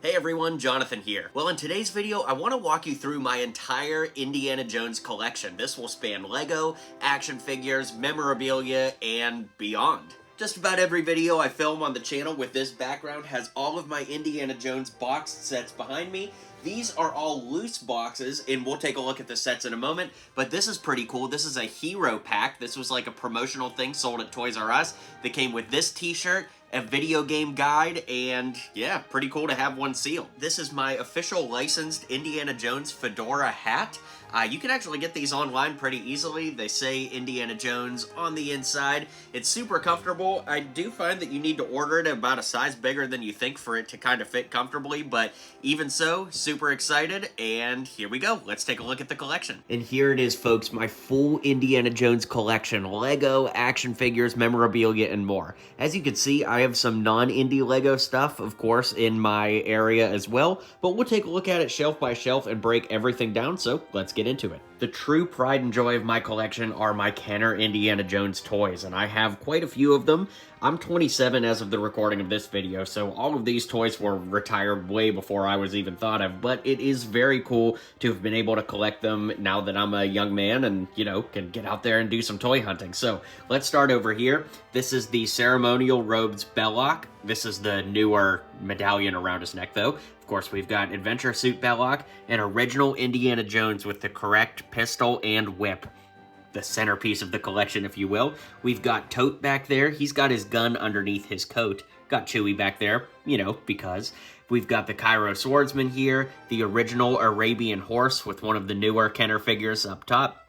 Hey everyone, Jonathan here. Well, in today's video, I want to walk you through my entire Indiana Jones collection. This will span Lego, action figures, memorabilia, and beyond. Just about every video I film on the channel with this background has all of my Indiana Jones boxed sets behind me. These are all loose boxes, and we'll take a look at the sets in a moment, but this is pretty cool. This is a hero pack. This was like a promotional thing sold at Toys R Us that came with this t-shirt, a video game guide, and yeah, pretty cool to have one sealed. This is my official licensed Indiana Jones fedora hat. You can actually get these online pretty easily. They say Indiana Jones on the inside. It's super comfortable. I do find that you need to order it about a size bigger than you think for it to kind of fit comfortably, but even so, super excited, and here we go. Let's take a look at the collection. And here it is, folks, my full Indiana Jones collection. Lego, action figures, memorabilia, and more. As you can see, I have some non-indie Lego stuff, of course, in my area as well, but we'll take a look at it shelf by shelf and break everything down, so let's get into it. The true pride and joy of my collection are my Kenner Indiana Jones toys, and I have quite a few of them. I'm 27 as of the recording of this video, so all of these toys were retired way before I was even thought of, but it is very cool to have been able to collect them now that I'm a young man and, you know, can get out there and do some toy hunting. So let's start over here. This is the Ceremonial Robes Belloc. This is the newer medallion around his neck, though. Of course, we've got Adventure Suit Belloc and original Indiana Jones with the correct pistol and whip. The centerpiece of the collection, if you will. We've got Tote back there. He's got his gun underneath his coat. Got Chewie back there, you know, because. We've got the Cairo Swordsman here, the original Arabian Horse with one of the newer Kenner figures up top.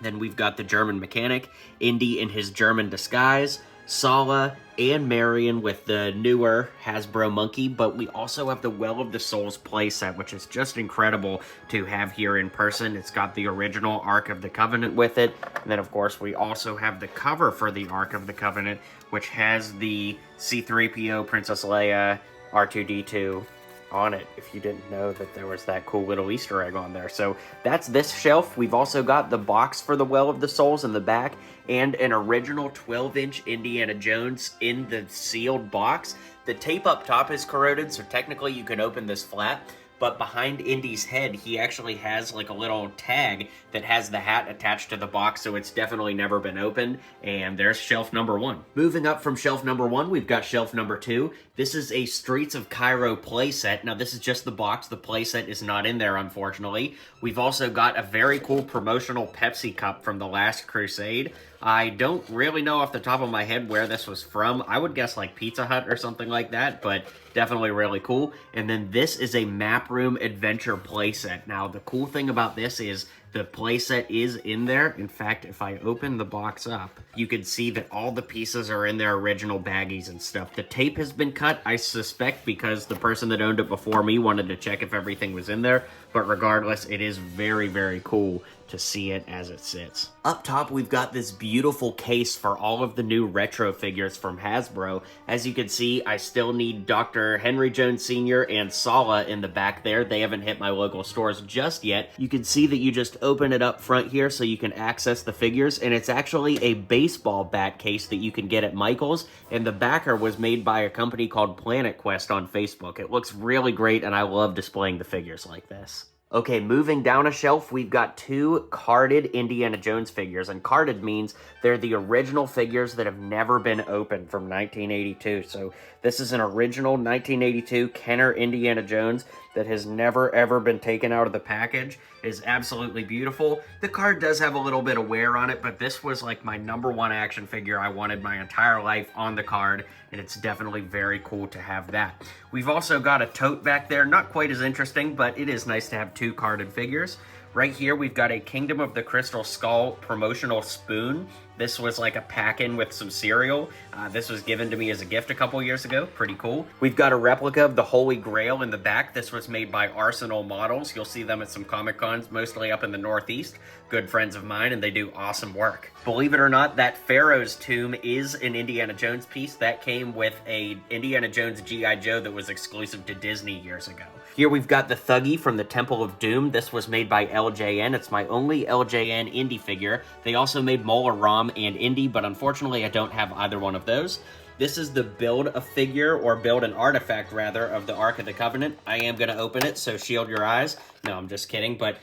Then we've got the German mechanic, Indy in his German disguise, Sala and Marion with the newer Hasbro monkey, but we also have the Well of the Souls playset, which is just incredible to have here in person. It's got the original Ark of the Covenant with it, and then of course we also have the cover for the Ark of the Covenant, which has the C-3PO, Princess Leia, R2-D2 on it, if you didn't know that there was that cool little Easter egg on there. So that's this shelf. We've also got the box for the Well of the Souls in the back and an original 12-inch Indiana Jones in the sealed box. The tape up top is corroded, so technically you can open this flat, but behind Indy's head, he actually has like a little tag that has the hat attached to the box, so it's definitely never been opened, and there's shelf number one. Moving up from shelf number one, we've got shelf number two. This is a Streets of Cairo playset. Now, this is just the box. The playset is not in there, unfortunately. We've also got a very cool promotional Pepsi cup from The Last Crusade. I don't really know off the top of my head where this was from. I would guess like Pizza Hut or something like that, but definitely really cool. And then this is a Map Room Adventure playset. Now, the cool thing about this is the playset is in there. In fact, if I open the box up, you can see that all the pieces are in their original baggies and stuff. The tape has been cut, I suspect, because the person that owned it before me wanted to check if everything was in there. But regardless, it is very, very cool to see it as it sits. Up top, we've got this beautiful case for all of the new retro figures from Hasbro. As you can see, I still need Dr. Henry Jones Sr. and Sala in the back there. They haven't hit my local stores just yet. You can see that you just open it up front here so you can access the figures, and it's actually a baseball bat case that you can get at Michael's, and the backer was made by a company called Planet Quest on Facebook. It looks really great, and I love displaying the figures like this. Okay, moving down a shelf, we've got two carded Indiana Jones figures, and carded means they're the original figures that have never been opened from 1982. So this is an original 1982 Kenner Indiana Jones that has never ever been taken out of the package. It is absolutely beautiful. The card does have a little bit of wear on it, but this was like my #1 action figure I wanted my entire life on the card, and it's definitely very cool to have that. We've also got a tote back there, not quite as interesting, but it is nice to have two carded figures. Right here, we've got a Kingdom of the Crystal Skull promotional spoon. This was like a pack-in with some cereal. This was given to me as a gift a couple years ago. Pretty cool. We've got a replica of the Holy Grail in the back. This was made by Arsenal Models. You'll see them at some Comic Cons, mostly up in the Northeast. Good friends of mine, and they do awesome work. Believe it or not, that Pharaoh's Tomb is an Indiana Jones piece. That came with a Indiana Jones G.I. Joe that was exclusive to Disney years ago. Here we've got the Thuggy from the Temple of Doom. This was made by LJN. It's my only LJN indie figure. They also made Mola Ram and Indy, but unfortunately I don't have either one of those. This is the build a figure, or build an artifact rather, of the Ark of the Covenant. I am going to open it, so shield your eyes. No, I'm just kidding, but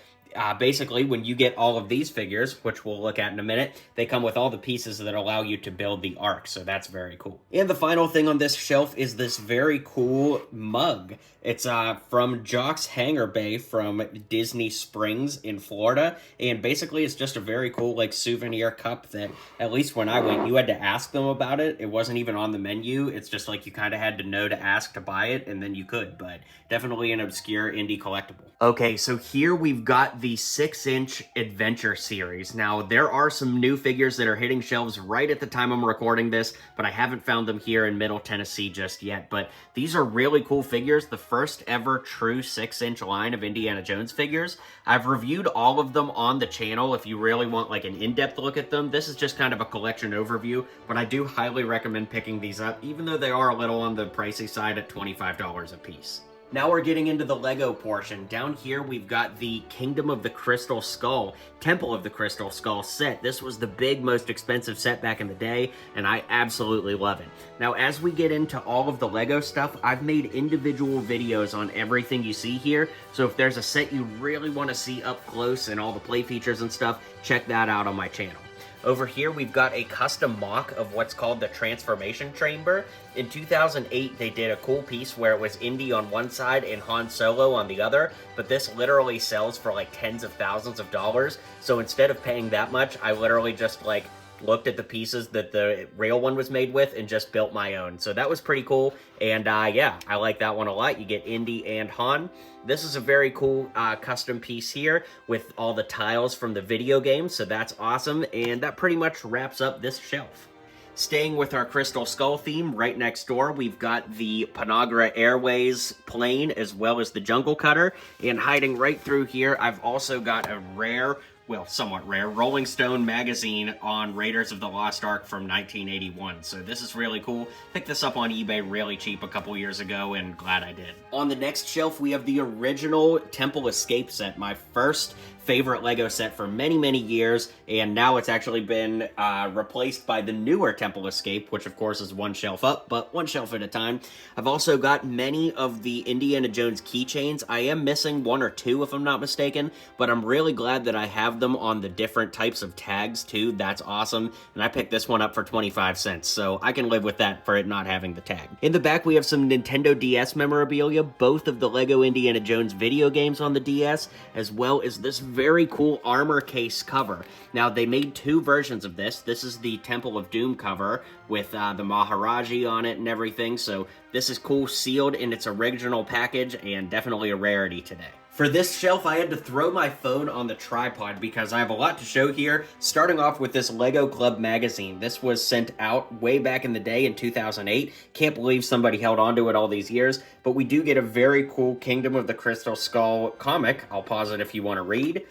basically, when you get all of these figures, which we'll look at in a minute, they come with all the pieces that allow you to build the Ark, so that's very cool. And the final thing on this shelf is this very cool mug. It's from Jock's Hangar Bay from Disney Springs in Florida, and basically it's just a very cool like souvenir cup that, at least when I went, you had to ask them about it. It wasn't even on the menu. It's just like you kind of had to know to ask to buy it, and then you could, but definitely an obscure indie collectible. Okay, so here we've got the 6-inch Adventure series. Now, there are some new figures that are hitting shelves right at the time I'm recording this, but I haven't found them here in Middle Tennessee just yet. But these are really cool figures, the first ever true 6-inch line of Indiana Jones figures. I've reviewed all of them on the channel if you really want like an in-depth look at them. This is just kind of a collection overview, but I do highly recommend picking these up, even though they are a little on the pricey side at $25 a piece. Now we're getting into the Lego portion. Down here we've got the Kingdom of the Crystal Skull, Temple of the Crystal Skull set. This was the big, most expensive set back in the day, and I absolutely love it. Now as we get into all of the Lego stuff, I've made individual videos on everything you see here, so if there's a set you really want to see up close and all the play features and stuff, check that out on my channel. Over here, we've got a custom mock of what's called the Transformation Chamber. In 2008, they did a cool piece where it was Indy on one side and Han Solo on the other, but this literally sells for like tens of thousands of dollars. So instead of paying that much, I literally just like looked at the pieces that the real one was made with and just built my own. So that was pretty cool, and yeah, I like that one a lot. You get Indy and Han. This is a very cool custom piece here with all the tiles from the video game, so that's awesome, and that pretty much wraps up this shelf. Staying with our Crystal Skull theme, right next door, we've got the Panagra Airways plane as well as the Jungle Cutter, and hiding right through here, I've also got a rare, well, somewhat rare, Rolling Stone magazine on Raiders of the Lost Ark from 1981. So this is really cool. Picked this up on eBay really cheap a couple years ago, and glad I did. On the next shelf, we have the original Temple Escape set, my first favorite Lego set for many, many years, and now it's actually been replaced by the newer Temple Escape, which of course is one shelf up, but one shelf at a time. I've also got many of the Indiana Jones keychains. I am missing one or two if I'm not mistaken, but I'm really glad that I have them on the different types of tags too. That's awesome, and I picked this one up for 25 cents, so I can live with that for it not having the tag. In the back, we have some Nintendo DS memorabilia, both of the Lego Indiana Jones video games on the DS, as well as this very cool armor case cover. Now, they made two versions of this. This is the Temple of Doom cover with the Maharaji on it and everything, so this is cool, sealed in its original package, and definitely a rarity today. For this shelf, I had to throw my phone on the tripod because I have a lot to show here, starting off with this Lego Club magazine. This was sent out way back in the day in 2008. Can't believe somebody held on to it all these years, but we do get a very cool Kingdom of the Crystal Skull comic. I'll pause it if you want to read.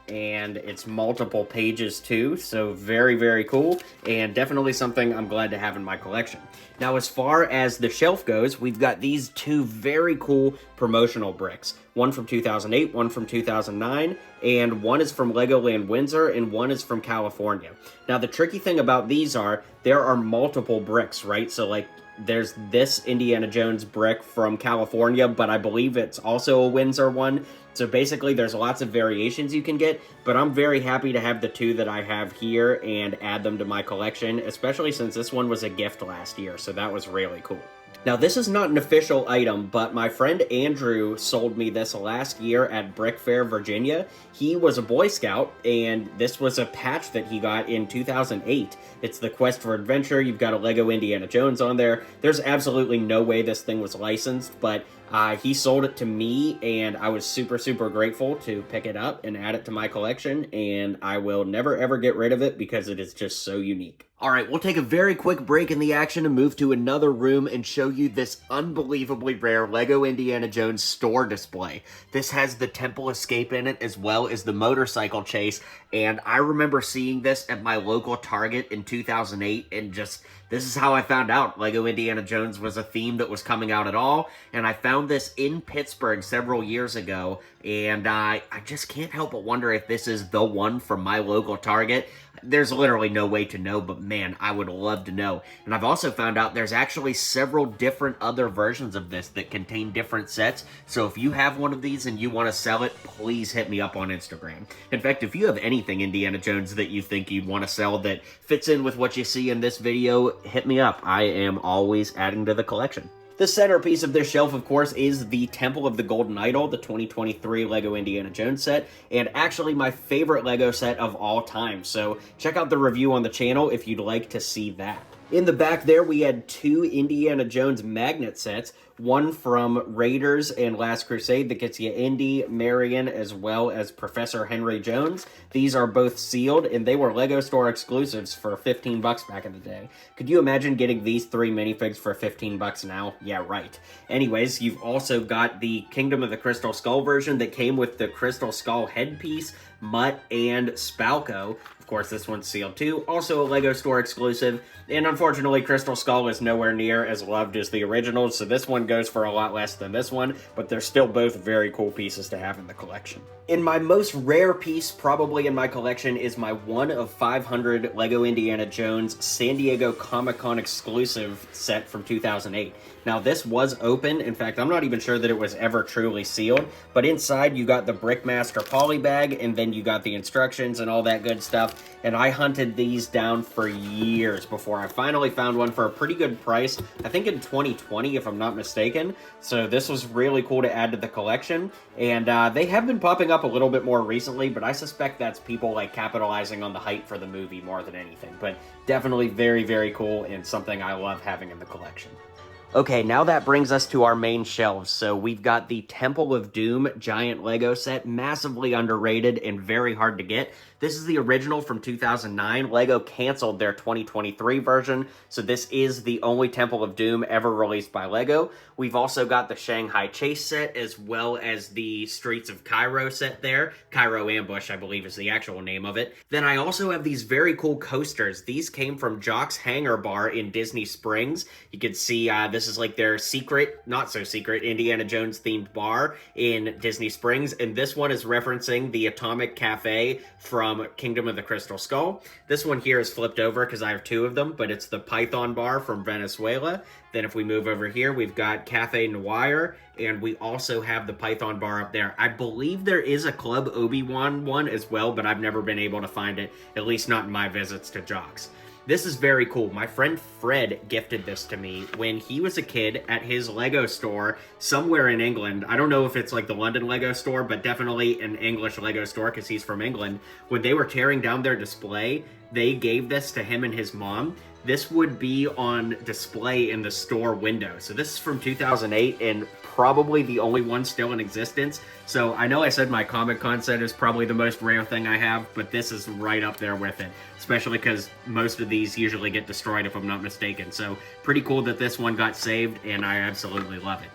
And it's multiple pages too, so very, very cool, and definitely something I'm glad to have in my collection. Now, as far as the shelf goes, we've got these two very cool promotional bricks. One from 2008, one from 2009, and one is from Legoland Windsor, and one is from California. Now, the tricky thing about these are, there are multiple bricks, right? So, like, there's this Indiana Jones brick from California, but I believe it's also a Windsor one. So basically, there's lots of variations you can get, but I'm very happy to have the two that I have here and add them to my collection, especially since this one was a gift last year, so that was really cool. Now, this is not an official item, but my friend Andrew sold me this last year at Brick Fair, Virginia. He was a Boy Scout, and this was a patch that he got in 2008. It's the Quest for Adventure. You've got a Lego Indiana Jones on there. There's absolutely no way this thing was licensed, but he sold it to me, and I was super, super grateful to pick it up and add it to my collection, and I will never, ever get rid of it because it is just so unique. Alright, we'll take a very quick break in the action and move to another room and show you this unbelievably rare Lego Indiana Jones store display. This has the Temple Escape in it as well as the motorcycle chase, and I remember seeing this at my local Target in 2008 and just This is how I found out Lego Indiana Jones was a theme that was coming out at all, and I found this in Pittsburgh several years ago, and I just can't help but wonder if this is the one from my local Target. There's literally no way to know, but man, I would love to know. And I've also found out there's actually several different other versions of this that contain different sets, so if you have one of these and you want to sell it, please hit me up on Instagram. In fact, if you have anything Indiana Jones that you think you'd want to sell that fits in with what you see in this video, hit me up. I am always adding to the collection. The centerpiece of this shelf, of course, is the Temple of the Golden Idol, the 2023 Lego Indiana Jones set, and actually my favorite Lego set of all time, so check out the review on the channel if you'd like to see that. In the back there, we had two Indiana Jones magnet sets, one from Raiders and Last Crusade that gets you Indy, Marion, as well as Professor Henry Jones. These are both sealed, and they were Lego store exclusives for 15 bucks back in the day. Could you imagine getting these three minifigs for 15 bucks now? Yeah, right. Anyways, you've also got the Kingdom of the Crystal Skull version that came with the Crystal Skull headpiece, Mutt, and Spalco. Of course, this one's sealed too. Also a Lego store exclusive. And unfortunately, Crystal Skull is nowhere near as loved as the originals, so this one goes for a lot less than this one, but they're still both very cool pieces to have in the collection. In my most rare piece, probably in my collection, is my 1 of 500 Lego Indiana Jones San Diego Comic-Con exclusive set from 2008. Now, this was open. In fact, I'm not even sure that it was ever truly sealed, but inside you got the Brickmaster poly bag, and then you got the instructions and all that good stuff, and I hunted these down for years before I finally found one for a pretty good price, I think in 2020, if I'm not mistaken. So this was really cool to add to the collection, and they have been popping up a little bit more recently, but I suspect that's people like capitalizing on the hype for the movie more than anything. But definitely very, very cool and something I love having in the collection. Okay, now that brings us to our main shelves. So we've got the Temple of Doom giant Lego set, massively underrated and very hard to get. This is the original from 2009. Lego canceled their 2023 version, so this is the only Temple of Doom ever released by Lego. We've also got the Shanghai Chase set, as well as the Streets of Cairo set there. Cairo Ambush, I believe, is the actual name of it. Then I also have these very cool coasters. These came from Jock's Hangar Bar in Disney Springs. You can see this is like their secret, not so secret, Indiana Jones themed bar in Disney Springs, and this one is referencing the Atomic Cafe from Kingdom of the Crystal Skull. This one here is flipped over because I have two of them, but it's the Python bar from Venezuela. Then if we move over here, we've got Cafe Noir, and we also have the Python bar up there. I believe there is a Club Obi-Wan one as well, but I've never been able to find it, at least not in my visits to Jock's. This is very cool. My friend Fred gifted this to me when he was a kid at his Lego store somewhere in England. I don't know if it's like the London Lego store, but definitely an English Lego store because he's from England. When they were tearing down their display, they gave this to him and his mom. This would be on display in the store window. So this is from 2008 and probably the only one still in existence. So I know I said my Comic-Con set is probably the most rare thing I have, but this is right up there with it, especially because most of these usually get destroyed if I'm not mistaken. So pretty cool that this one got saved, and I absolutely love it.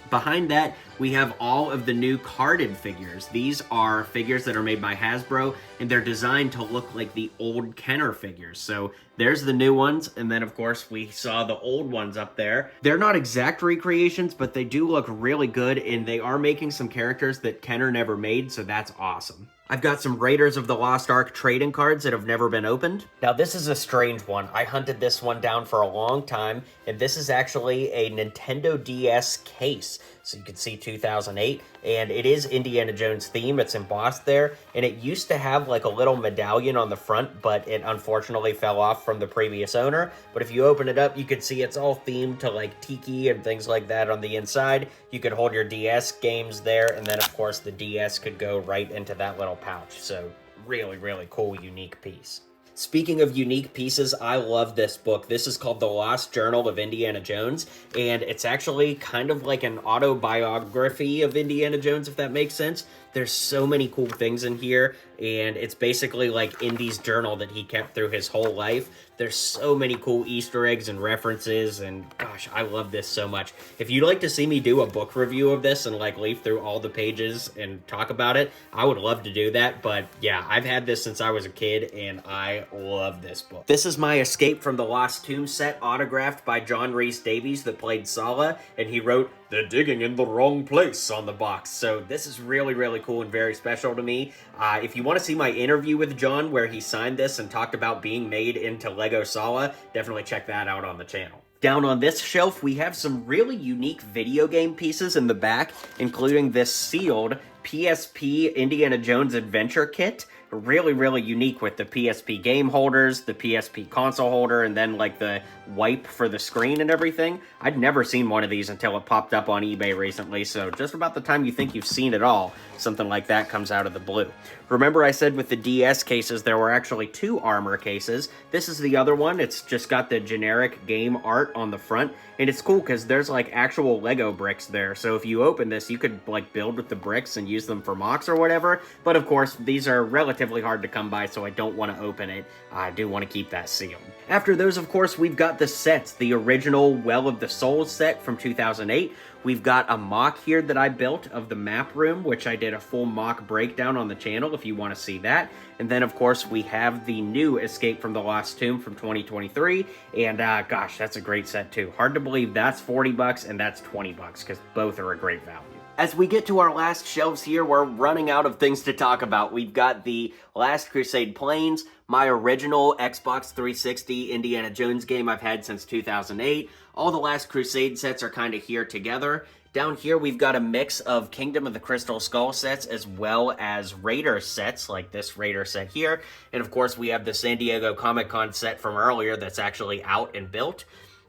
Behind that, we have all of the new carded figures. These are figures that are made by Hasbro, and they're designed to look like the old Kenner figures. So there's the new ones, and then of course we saw the old ones up there. They're not exact recreations, but they do look really good, and they are making some characters that Kenner never made, so that's awesome. I've got some Raiders of the Lost Ark trading cards that have never been opened. Now this is a strange one. I hunted this one down for a long time, and this is actually a Nintendo DS case. So you can see 2008, and it is Indiana Jones theme. It's embossed there, and it used to have like a little medallion on the front, but it unfortunately fell off from the previous owner. But if you open it up, you can see it's all themed to like tiki and things like that on the inside. You could hold your DS games there, and then of course the DS could go right into that little pouch. So really, really cool, unique piece. Speaking of unique pieces, I love this book. This is called The Lost Journal of Indiana Jones, and it's actually kind of like an autobiography of Indiana Jones, if that makes sense. There's so many cool things in here, and it's basically like Indy's journal that he kept through his whole life. There's so many cool Easter eggs and references, and gosh, I love this so much. If you'd like to see me do a book review of this and like leaf through all the pages and talk about it, I would love to do that. But yeah, I've had this since I was a kid, and I love this book. This is my Escape from the Lost Tomb set, autographed by John Rhys Davies, that played Sala, and he wrote, "They're digging in the wrong place" on the box. So this is really, really cool and very special to me. If you want to see my interview with John, where he signed this and talked about being made into Lego Sala, definitely check that out on the channel. Down on this shelf, we have some really unique video game pieces in the back, including this sealed PSP Indiana Jones Adventure kit. Really, really unique with the PSP game holders, the PSP console holder, and then like the wipe for the screen and everything. I'd never seen one of these until it popped up on eBay recently, so just about the time you think you've seen it all, something like that comes out of the blue. Remember I said with the DS cases there were actually 2 armor cases. This is the other one. It's just got the generic game art on the front, and it's cool because there's like actual Lego bricks there, so if you open this you could like build with the bricks and use them for mocks or whatever, but of course these are relatively hard to come by, so I don't want to open it. I do want to keep that sealed. After those, of course, we've got the sets. The original Well of the Souls set from 2008. We've got a mock here that I built of the map room, which I did a full mock breakdown on the channel if you want to see that. And then, of course, we have the new Escape from the Lost Tomb from 2023. And gosh, that's a great set too. Hard to believe that's 40 bucks and that's 20 bucks because both are a great value. As we get to our last shelves here, we're running out of things to talk about. We've got the Last Crusade planes, my original Xbox 360 Indiana Jones game I've had since 2008. All the Last Crusade sets are kind of here together. Down here, we've got a mix of Kingdom of the Crystal Skull sets as well as Raider sets, like this Raider set here. And of course, we have the San Diego Comic-Con set from earlier that's actually out and built.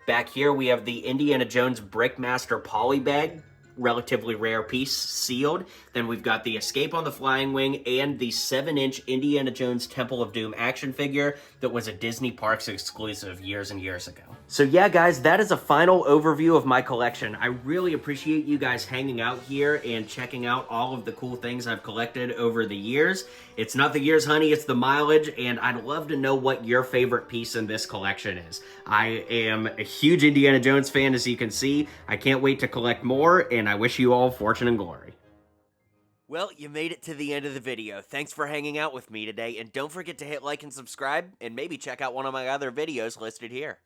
Back here, we have the Indiana Jones Brickmaster Polybag, relatively rare piece, sealed. Then we've got the Escape on the Flying Wing and the 7-inch Indiana Jones Temple of Doom action figure that was a Disney Parks exclusive years and years ago. So yeah, guys, that is a final overview of my collection. I really appreciate you guys hanging out here and checking out all of the cool things I've collected over the years. It's not the years, honey, it's the mileage, and I'd love to know what your favorite piece in this collection is. I am a huge Indiana Jones fan, as you can see. I can't wait to collect more, and I wish you all fortune and glory. Well, you made it to the end of the video. Thanks for hanging out with me today, and don't forget to hit like and subscribe, and maybe check out one of my other videos listed here.